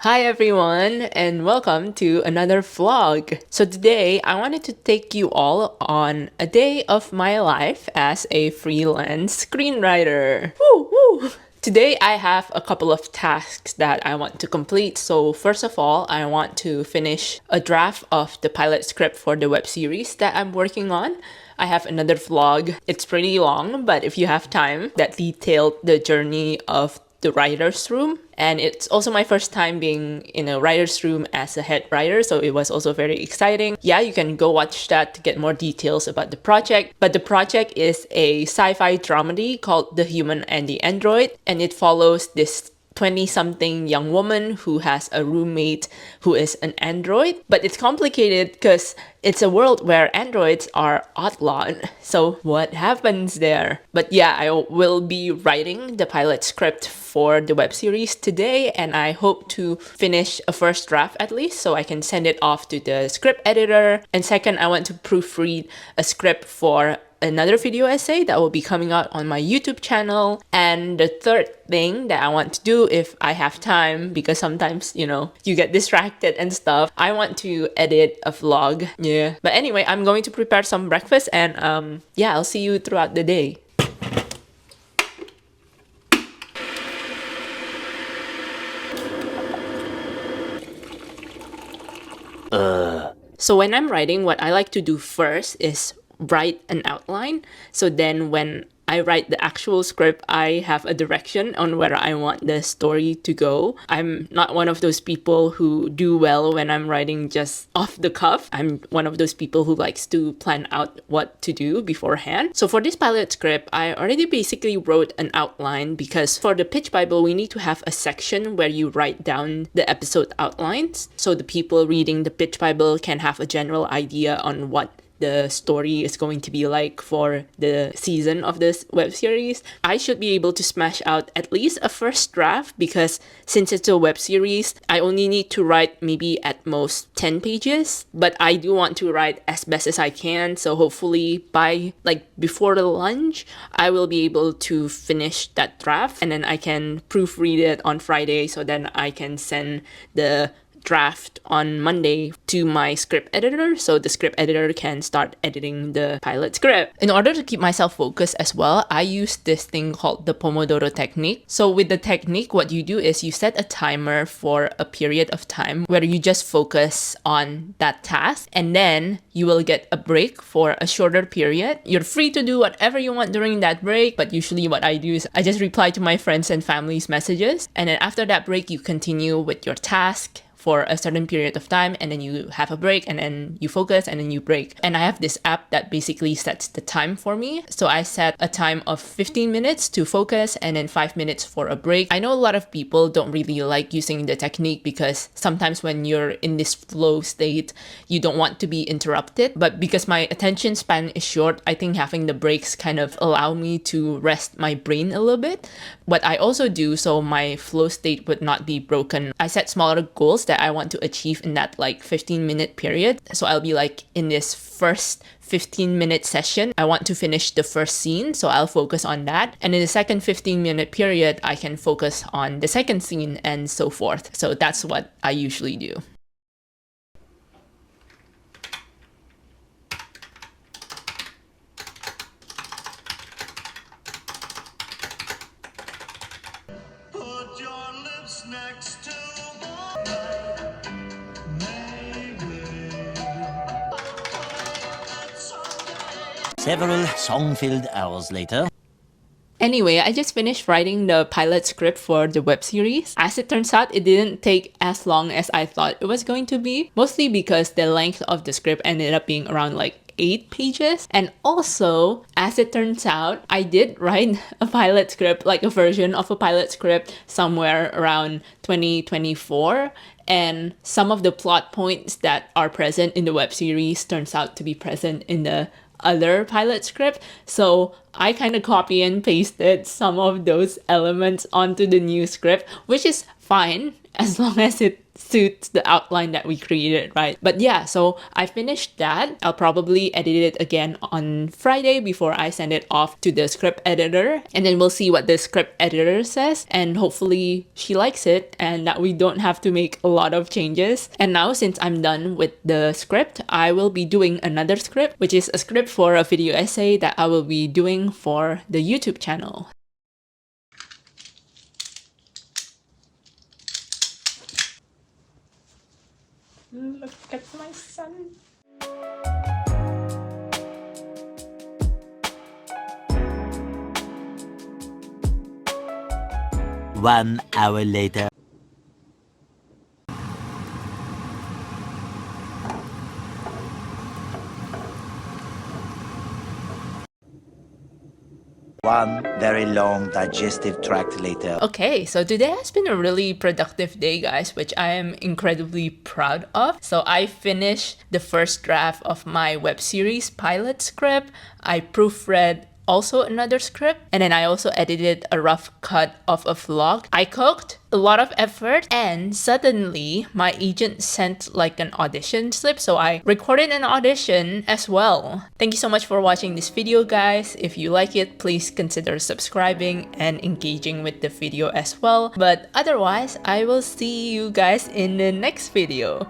Hi everyone, and welcome to another vlog. So today I wanted to take you all on a day of my life as a freelance screenwriter. Woo woo! Today I have a couple of tasks that I want to complete. So first of all, I want to finish a draft of the pilot script for the web series that I'm working on. I have another vlog. It's pretty long, but if you have time, that detailed the journey of the writer's room. And it's also my first time being in a writer's room as a head writer, so it was also very exciting. Yeah, you can go watch that to get more details about the project. But the project is a sci-fi dramedy called The Human and the Android, and it follows this 20-something young woman who has a roommate who is an android. But it's complicated because it's a world where androids are outlawed. So what happens there? But yeah, I will be writing the pilot script for the web series today, and I hope to finish a first draft at least so I can send it off to the script editor. And second, I want to proofread a script for another video essay that will be coming out on my YouTube channel. And the third thing that I want to do if I have time, because sometimes, you get distracted and stuff, I want to edit a vlog. Yeah. But anyway, I'm going to prepare some breakfast and yeah, I'll see you throughout the day. So when I'm writing, what I like to do first is write an outline. So then when I write the actual script, I have a direction on where I want the story to go. I'm not one of those people who do well when I'm writing just off the cuff. I'm one of those people who likes to plan out what to do beforehand. So for this pilot script, I already basically wrote an outline because for the pitch Bible, we need to have a section where you write down the episode outlines. So the people reading the pitch Bible can have a general idea on what the story is going to be like for the season of this web series. I should be able to smash out at least a first draft because since it's a web series, I only need to write maybe at most 10 pages, but I do want to write as best as I can. So hopefully by before the lunch, I will be able to finish that draft and then I can proofread it on Friday so then I can send the draft on Monday to my script editor so the script editor can start editing the pilot script. In order to keep myself focused as well, I use this thing called the Pomodoro technique. So with the technique, what you do is you set a timer for a period of time where you just focus on that task and then you will get a break for a shorter period. You're free to do whatever you want during that break, but usually what I do is I just reply to my friends and family's messages, and then after that break you continue with your task for a certain period of time, and then you have a break, and then you focus, and then you break. And I have this app that basically sets the time for me. So I set a time of 15 minutes to focus and then 5 minutes for a break. I know a lot of people don't really like using the technique because sometimes when you're in this flow state, you don't want to be interrupted. But because my attention span is short, I think having the breaks kind of allow me to rest my brain a little bit. What I also do so my flow state would not be broken, I set smaller goals that I want to achieve in that 15-minute period. So I'll be in this first 15-minute session, I want to finish the first scene, so I'll focus on that. And in the second 15-minute period, I can focus on the second scene and so forth. So that's what I usually do. Put your lips next to Several song-filled hours later. Anyway, I just finished writing the pilot script for the web series. As it turns out, it didn't take as long as I thought it was going to be, mostly because the length of the script ended up being around 8 pages. And also, as it turns out, I did write a pilot script, a version of a pilot script somewhere around 2024. And some of the plot points that are present in the web series turns out to be present in the other pilot script. So I kind of copy and pasted some of those elements onto the new script, which is fine. as long as it suits the outline that we created, right? But yeah, so I finished that. I'll probably edit it again on Friday before I send it off to the script editor, and then we'll see what the script editor says, and hopefully she likes it and that we don't have to make a lot of changes. And now, since I'm done with the script, I will be doing another script, which is a script for a video essay that I will be doing for the YouTube channel. Look at my son. One hour later. One very long digestive tract later. Okay, so today has been a really productive day, guys, which I am incredibly proud of. So I finished the first draft of my web series pilot script. I proofread also another script, and then I also edited a rough cut of a vlog. I cooked, a lot of effort, and suddenly my agent sent like an audition slip, so I recorded an audition as well. Thank you so much for watching this video, guys. If you like it, please consider subscribing and engaging with the video as well. But otherwise, I will see you guys in the next video.